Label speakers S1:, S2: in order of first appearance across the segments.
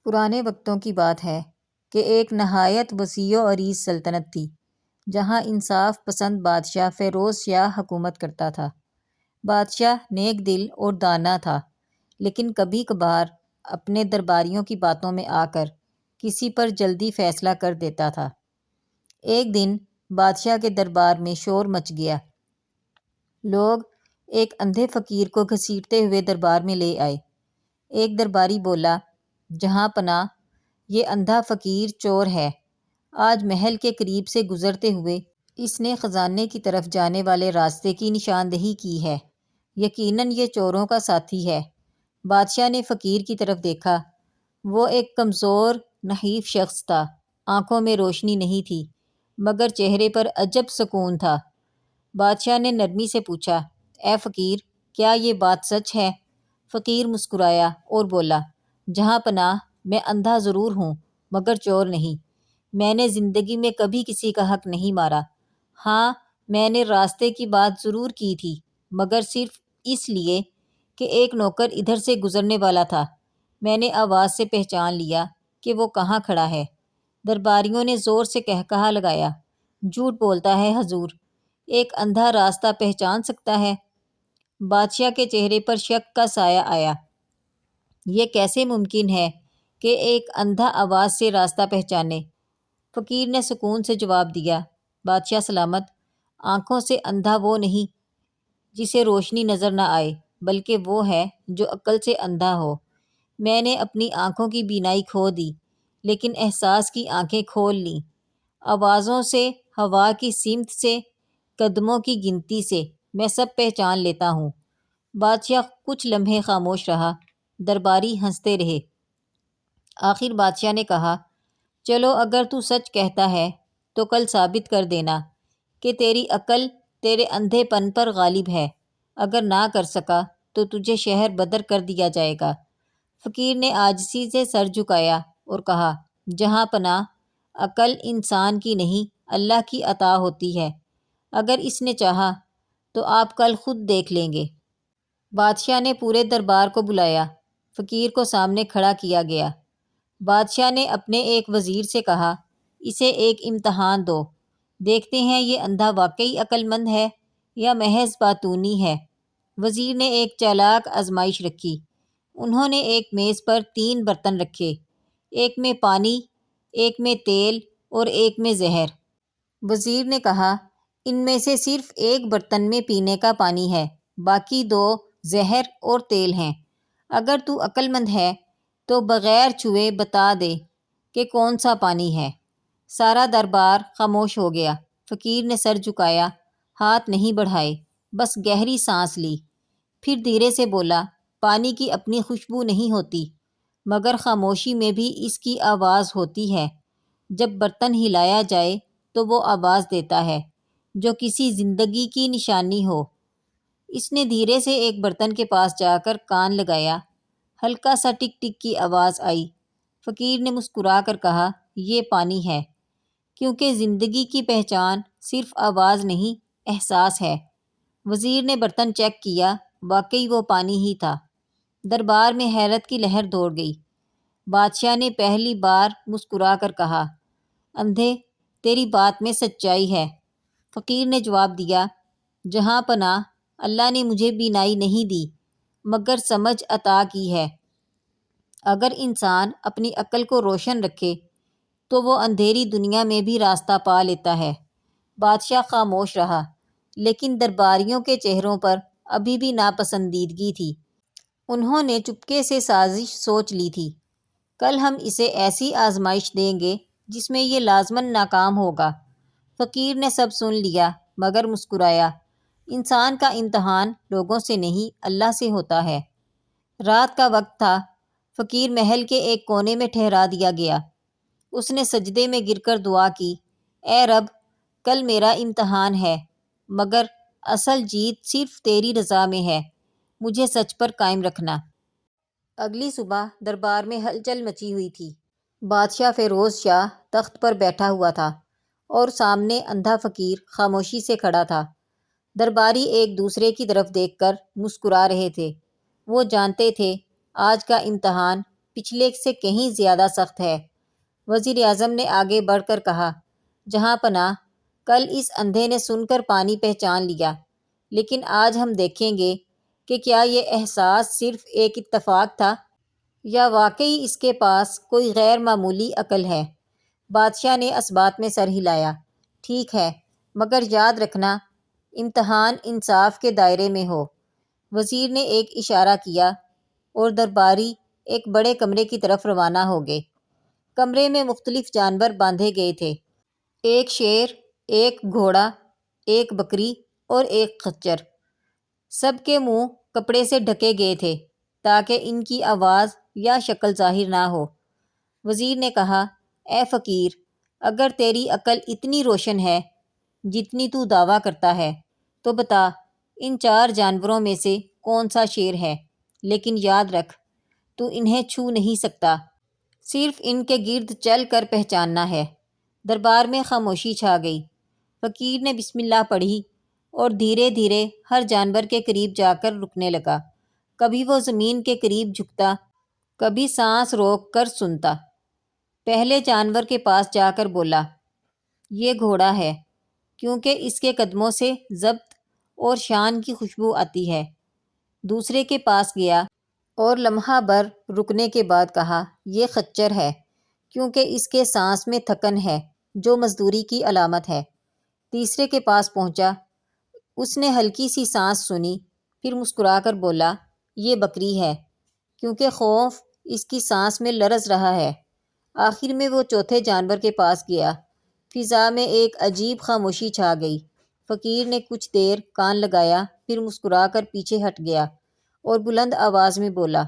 S1: پرانے وقتوں کی بات ہے کہ ایک نہایت وسیع و عریض سلطنت تھی جہاں انصاف پسند بادشاہ فیروز شاہ حکومت کرتا تھا۔ بادشاہ نیک دل اور دانا تھا، لیکن کبھی کبھار اپنے درباریوں کی باتوں میں آ کر کسی پر جلدی فیصلہ کر دیتا تھا۔ ایک دن بادشاہ کے دربار میں شور مچ گیا۔ لوگ ایک اندھے فقیر کو گھسیٹتے ہوئے دربار میں لے آئے۔ ایک درباری بولا، جہاں پناہ، یہ اندھا فقیر چور ہے۔ آج محل کے قریب سے گزرتے ہوئے اس نے خزانے کی طرف جانے والے راستے کی نشاندہی کی ہے۔ یقیناً یہ چوروں کا ساتھی ہے۔ بادشاہ نے فقیر کی طرف دیکھا۔ وہ ایک کمزور، نحیف شخص تھا۔ آنکھوں میں روشنی نہیں تھی، مگر چہرے پر عجب سکون تھا۔ بادشاہ نے نرمی سے پوچھا، اے فقیر، کیا یہ بات سچ ہے؟ فقیر مسکرایا اور بولا، جہاں پناہ، میں اندھا ضرور ہوں مگر چور نہیں۔ میں نے زندگی میں کبھی کسی کا حق نہیں مارا۔ ہاں، میں نے راستے کی بات ضرور کی تھی، مگر صرف اس لیے کہ ایک نوکر ادھر سے گزرنے والا تھا۔ میں نے آواز سے پہچان لیا کہ وہ کہاں کھڑا ہے۔ درباریوں نے زور سے قہقہہ لگایا، جھوٹ بولتا ہے حضور، ایک اندھا راستہ پہچان سکتا ہے؟ بادشاہ کے چہرے پر شک کا سایہ آیا۔ یہ کیسے ممکن ہے کہ ایک اندھا آواز سے راستہ پہچانے؟ فقیر نے سکون سے جواب دیا، بادشاہ سلامت، آنکھوں سے اندھا وہ نہیں جسے روشنی نظر نہ آئے، بلکہ وہ ہے جو عقل سے اندھا ہو۔ میں نے اپنی آنکھوں کی بینائی کھو دی، لیکن احساس کی آنکھیں کھول لیں۔ آوازوں سے، ہوا کی سمت سے، قدموں کی گنتی سے میں سب پہچان لیتا ہوں۔ بادشاہ کچھ لمحے خاموش رہا۔ درباری ہنستے رہے۔ آخر بادشاہ نے کہا، چلو اگر تو سچ کہتا ہے تو کل ثابت کر دینا کہ تیری عقل تیرے اندھے پن پر غالب ہے۔ اگر نہ کر سکا تو تجھے شہر بدر کر دیا جائے گا۔ فقیر نے عاجزی سے سر جھکایا اور کہا، جہاں پناہ، عقل انسان کی نہیں اللہ کی عطا ہوتی ہے۔ اگر اس نے چاہا تو آپ کل خود دیکھ لیں گے۔ بادشاہ نے پورے دربار کو بلایا۔ فقیر کو سامنے کھڑا کیا گیا۔ بادشاہ نے اپنے ایک وزیر سے کہا، اسے ایک امتحان دو، دیکھتے ہیں یہ اندھا واقعی عقل مند ہے یا محض باتونی ہے۔ وزیر نے ایک چالاک آزمائش رکھی۔ انہوں نے ایک میز پر 3 برتن رکھے، ایک میں پانی، ایک میں تیل اور ایک میں زہر۔ وزیر نے کہا، ان میں سے صرف ایک برتن میں پینے کا پانی ہے، باقی 2 زہر اور تیل ہیں۔ اگر تو عقل مند ہے تو بغیر چھوئے بتا دے کہ کون سا پانی ہے۔ سارا دربار خاموش ہو گیا۔ فقیر نے سر جھکایا، ہاتھ نہیں بڑھائے، بس گہری سانس لی۔ پھر دھیرے سے بولا، پانی کی اپنی خوشبو نہیں ہوتی، مگر خاموشی میں بھی اس کی آواز ہوتی ہے۔ جب برتن ہلایا جائے تو وہ آواز دیتا ہے جو کسی زندگی کی نشانی ہو۔ اس نے دھیرے سے ایک برتن کے پاس جا کر کان لگایا۔ ہلکا سا ٹک ٹک کی آواز آئی۔ فقیر نے مسکرا کر کہا، یہ پانی ہے، کیونکہ زندگی کی پہچان صرف آواز نہیں، احساس ہے۔ وزیر نے برتن چیک کیا، واقعی وہ پانی ہی تھا۔ دربار میں حیرت کی لہر دوڑ گئی۔ بادشاہ نے پہلی بار مسکرا کر کہا، اندھے، تیری بات میں سچائی ہے۔ فقیر نے جواب دیا، جہاں پناہ، اللہ نے مجھے بینائی نہیں دی مگر سمجھ عطا کی ہے۔ اگر انسان اپنی عقل کو روشن رکھے تو وہ اندھیری دنیا میں بھی راستہ پا لیتا ہے۔ بادشاہ خاموش رہا، لیکن درباریوں کے چہروں پر ابھی بھی ناپسندیدگی تھی۔ انہوں نے چپکے سے سازش سوچ لی تھی، کل ہم اسے ایسی آزمائش دیں گے جس میں یہ لازماً ناکام ہوگا۔ فقیر نے سب سن لیا مگر مسکرایا۔ انسان کا امتحان لوگوں سے نہیں، اللہ سے ہوتا ہے۔ رات کا وقت تھا۔ فقیر محل کے ایک کونے میں ٹھہرا دیا گیا۔ اس نے سجدے میں گر کر دعا کی، اے رب، کل میرا امتحان ہے، مگر اصل جیت صرف تیری رضا میں ہے، مجھے سچ پر قائم رکھنا۔ اگلی صبح دربار میں ہلچل مچی ہوئی تھی۔ بادشاہ فیروز شاہ تخت پر بیٹھا ہوا تھا اور سامنے اندھا فقیر خاموشی سے کھڑا تھا۔ درباری ایک دوسرے کی طرف دیکھ کر مسکرا رہے تھے۔ وہ جانتے تھے آج کا امتحان پچھلے سے کہیں زیادہ سخت ہے۔ وزیر اعظم نے آگے بڑھ کر کہا، جہاں پناہ، کل اس اندھے نے سن کر پانی پہچان لیا، لیکن آج ہم دیکھیں گے کہ کیا یہ احساس صرف ایک اتفاق تھا یا واقعی اس کے پاس کوئی غیر معمولی عقل ہے۔ بادشاہ نے اس بات میں سر ہلایا۔ ٹھیک ہے، مگر یاد رکھنا امتحان انصاف کے دائرے میں ہو۔ وزیر نے ایک اشارہ کیا اور درباری ایک بڑے کمرے کی طرف روانہ ہو گئے۔ کمرے میں مختلف جانور باندھے گئے تھے، ایک شیر، ایک گھوڑا، ایک بکری اور ایک خچر۔ سب کے منہ کپڑے سے ڈھکے گئے تھے تاکہ ان کی آواز یا شکل ظاہر نہ ہو۔ وزیر نے کہا، اے فقیر، اگر تیری عقل اتنی روشن ہے جتنی تو دعویٰ کرتا ہے تو بتا ان 4 جانوروں میں سے کون سا شیر ہے، لیکن یاد رکھ تو انہیں چھو نہیں سکتا، صرف ان کے گرد چل کر پہچاننا ہے۔ دربار میں خاموشی چھا گئی۔ فقیر نے بسم اللہ پڑھی اور دھیرے دھیرے ہر جانور کے قریب جا کر رکنے لگا۔ کبھی وہ زمین کے قریب جھکتا، کبھی سانس روک کر سنتا۔ پہلے جانور کے پاس جا کر بولا، یہ گھوڑا ہے، کیونکہ اس کے قدموں سے ضبط اور شان کی خوشبو آتی ہے۔ دوسرے کے پاس گیا اور لمحہ بھر رکنے کے بعد کہا، یہ خچر ہے، کیونکہ اس کے سانس میں تھکن ہے جو مزدوری کی علامت ہے۔ تیسرے کے پاس پہنچا، اس نے ہلکی سی سانس سنی، پھر مسکرا کر بولا، یہ بکری ہے، کیونکہ خوف اس کی سانس میں لرز رہا ہے۔ آخر میں وہ چوتھے جانور کے پاس گیا۔ فضا میں ایک عجیب خاموشی چھا گئی۔ فقیر نے کچھ دیر کان لگایا، پھر مسکرا کر پیچھے ہٹ گیا اور بلند آواز میں بولا،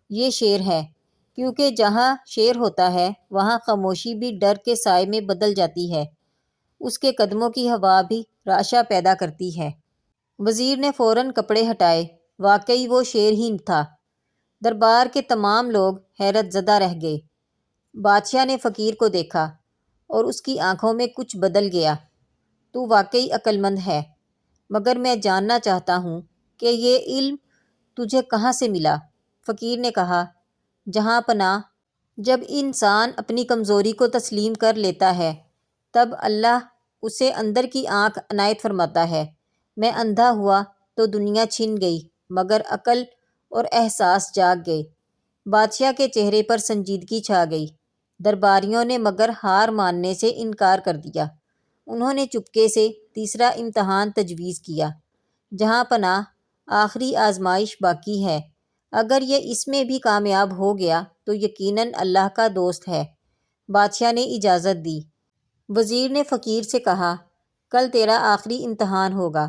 S1: یہ شیر ہے، کیونکہ جہاں شیر ہوتا ہے وہاں خاموشی بھی ڈر کے سائے میں بدل جاتی ہے، اس کے قدموں کی ہوا بھی رعشہ پیدا کرتی ہے۔ وزیر نے فوراً کپڑے ہٹائے، واقعی وہ شیر ہی تھا۔ دربار کے تمام لوگ حیرت زدہ رہ گئے۔ بادشاہ نے فقیر کو دیکھا اور اس کی آنکھوں میں کچھ بدل گیا۔ تو واقعی عقل مند ہے، مگر میں جاننا چاہتا ہوں کہ یہ علم تجھے کہاں سے ملا؟ فقیر نے کہا، جہاں پناہ، جب انسان اپنی کمزوری کو تسلیم کر لیتا ہے تب اللہ اسے اندر کی آنکھ عنایت فرماتا ہے۔ میں اندھا ہوا تو دنیا چھن گئی، مگر عقل اور احساس جاگ گئے۔ بادشاہ کے چہرے پر سنجیدگی چھا گئی۔ درباریوں نے مگر ہار ماننے سے انکار کر دیا۔ انہوں نے چپکے سے تیسرا امتحان تجویز کیا، جہاں پناہ، آخری آزمائش باقی ہے، اگر یہ اس میں بھی کامیاب ہو گیا تو یقیناً اللہ کا دوست ہے۔ بادشاہ نے اجازت دی۔ وزیر نے فقیر سے کہا، کل تیرا آخری امتحان ہوگا۔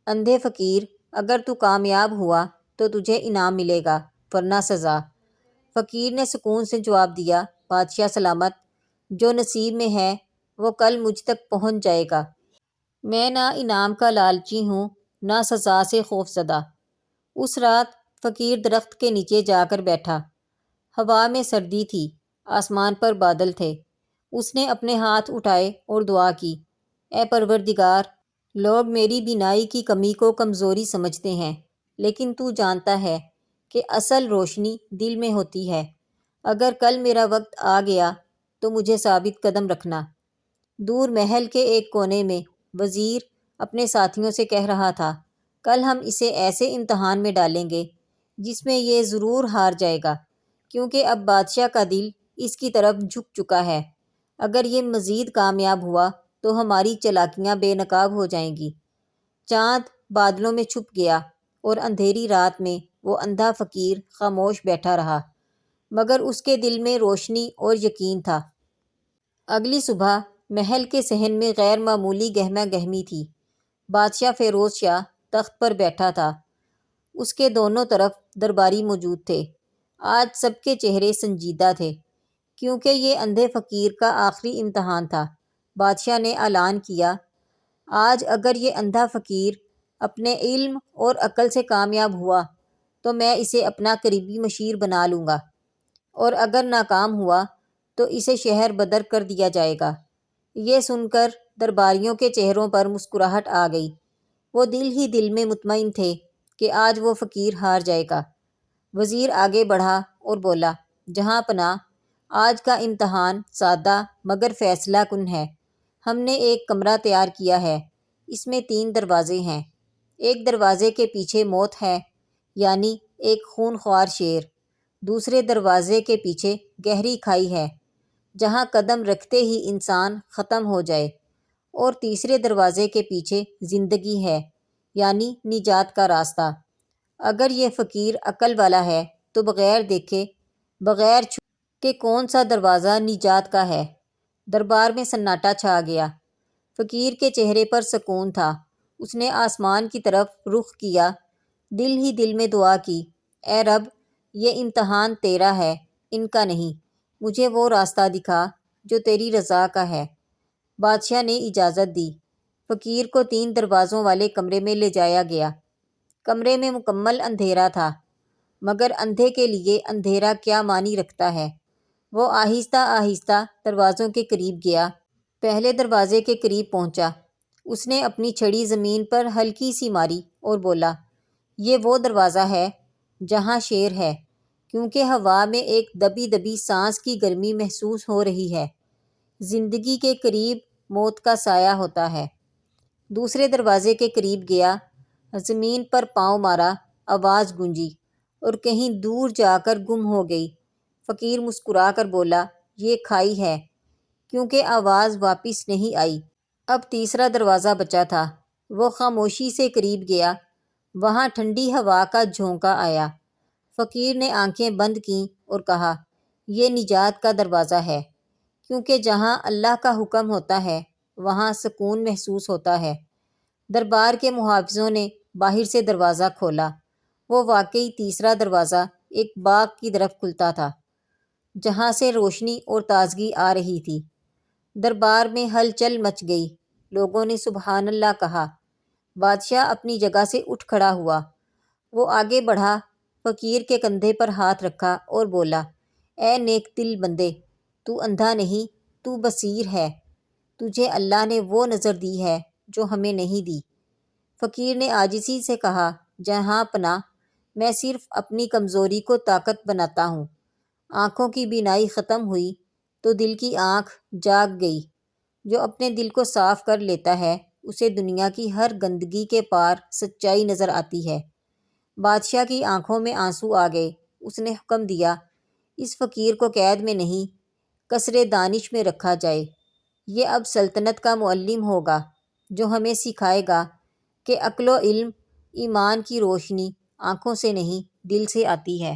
S1: اندھے فقیر، اگر تو کامیاب ہوا تو تجھے انعام ملے گا، ورنہ سزا۔ فقیر نے سکون سے جواب دیا، بادشاہ سلامت، جو نصیب میں ہے وہ کل مجھ تک پہنچ جائے گا۔ میں نہ انعام کا لالچی ہوں، نہ سزا سے خوف زدہ۔ اس رات فقیر درخت کے نیچے جا کر بیٹھا۔ ہوا میں سردی تھی، آسمان پر بادل تھے۔ اس نے اپنے ہاتھ اٹھائے اور دعا کی، اے پروردگار، لوگ میری بینائی کی کمی کو کمزوری سمجھتے ہیں، لیکن تو جانتا ہے کہ اصل روشنی دل میں ہوتی ہے۔ اگر کل میرا وقت آ گیا تو مجھے ثابت قدم رکھنا۔ دور محل کے ایک کونے میں وزیر اپنے ساتھیوں سے کہہ رہا تھا، کل ہم اسے ایسے امتحان میں ڈالیں گے جس میں یہ ضرور ہار جائے گا، کیونکہ اب بادشاہ کا دل اس کی طرف جھک چکا ہے۔ اگر یہ مزید کامیاب ہوا تو ہماری چالاکیاں بے نقاب ہو جائیں گی۔ چاند بادلوں میں چھپ گیا اور اندھیری رات میں وہ اندھا فقیر خاموش بیٹھا رہا، مگر اس کے دل میں روشنی اور یقین تھا۔ اگلی صبح محل کے صحن میں غیر معمولی گہما گہمی تھی۔ بادشاہ فیروز شاہ تخت پر بیٹھا تھا، اس کے دونوں طرف درباری موجود تھے۔ آج سب کے چہرے سنجیدہ تھے، کیونکہ یہ اندھے فقیر کا آخری امتحان تھا۔ بادشاہ نے اعلان کیا، آج اگر یہ اندھا فقیر اپنے علم اور عقل سے کامیاب ہوا تو میں اسے اپنا قریبی مشیر بنا لوں گا، اور اگر ناکام ہوا تو اسے شہر بدر کر دیا جائے گا۔ یہ سن کر درباریوں کے چہروں پر مسکراہٹ آ گئی۔ وہ دل ہی دل میں مطمئن تھے کہ آج وہ فقیر ہار جائے گا۔ وزیر آگے بڑھا اور بولا، جہاں پناہ، آج کا امتحان سادہ مگر فیصلہ کن ہے۔ ہم نے ایک کمرہ تیار کیا ہے، اس میں 3 دروازے ہیں۔ ایک دروازے کے پیچھے موت ہے، یعنی ایک خون خوار شیر۔ دوسرے دروازے کے پیچھے گہری کھائی ہے، جہاں قدم رکھتے ہی انسان ختم ہو جائے۔ اور تیسرے دروازے کے پیچھے زندگی ہے، یعنی نجات کا راستہ۔ اگر یہ فقیر عقل والا ہے تو بغیر دیکھے، بغیر چھوئے کہ کون سا دروازہ نجات کا ہے۔ دربار میں سناٹا چھا گیا۔ فقیر کے چہرے پر سکون تھا۔ اس نے آسمان کی طرف رخ کیا، دل ہی دل میں دعا کی، اے رب، یہ امتحان تیرا ہے، ان کا نہیں۔ مجھے وہ راستہ دکھا جو تیری رضا کا ہے۔ بادشاہ نے اجازت دی۔ فقیر کو 3 دروازوں والے کمرے میں لے جایا گیا۔ کمرے میں مکمل اندھیرا تھا، مگر اندھے کے لیے اندھیرا کیا معنی رکھتا ہے۔ وہ آہستہ آہستہ دروازوں کے قریب گیا۔ پہلے دروازے کے قریب پہنچا۔ اس نے اپنی چھڑی زمین پر ہلکی سی ماری اور بولا، یہ وہ دروازہ ہے جہاں شیر ہے، کیونکہ ہوا میں ایک دبی دبی سانس کی گرمی محسوس ہو رہی ہے۔ زندگی کے قریب موت کا سایہ ہوتا ہے۔ دوسرے دروازے کے قریب گیا، زمین پر پاؤں مارا، آواز گونجی اور کہیں دور جا کر گم ہو گئی۔ فقیر مسکرا کر بولا، یہ کھائی ہے، کیونکہ آواز واپس نہیں آئی۔ اب تیسرا دروازہ بچا تھا۔ وہ خاموشی سے قریب گیا۔ وہاں ٹھنڈی ہوا کا جھونکا آیا۔ فقیر نے آنکھیں بند کیں اور کہا، یہ نجات کا دروازہ ہے، کیونکہ جہاں اللہ کا حکم ہوتا ہے وہاں سکون محسوس ہوتا ہے۔ دربار کے محافظوں نے باہر سے دروازہ کھولا۔ وہ واقعی تیسرا دروازہ ایک باغ کی طرف کھلتا تھا، جہاں سے روشنی اور تازگی آ رہی تھی۔ دربار میں ہلچل مچ گئی۔ لوگوں نے سبحان اللہ کہا۔ بادشاہ اپنی جگہ سے اٹھ کھڑا ہوا۔ وہ آگے بڑھا، فقیر کے کندھے پر ہاتھ رکھا اور بولا، اے نیک دل بندے، تو اندھا نہیں، تو بصیر ہے۔ تجھے اللہ نے وہ نظر دی ہے جو ہمیں نہیں دی۔ فقیر نے عاجزی سے کہا، جہاں پناہ، میں صرف اپنی کمزوری کو طاقت بناتا ہوں۔ آنکھوں کی بینائی ختم ہوئی تو دل کی آنکھ جاگ گئی۔ جو اپنے دل کو صاف کر لیتا ہے اسے دنیا کی ہر گندگی کے پار سچائی نظر آتی ہے۔ بادشاہ کی آنکھوں میں آنسو آ گئے۔ اس نے حکم دیا، اس فقیر کو قید میں نہیں، قصر دانش میں رکھا جائے۔ یہ اب سلطنت کا معلم ہوگا، جو ہمیں سکھائے گا کہ عقل و علم، ایمان کی روشنی آنکھوں سے نہیں دل سے آتی ہے۔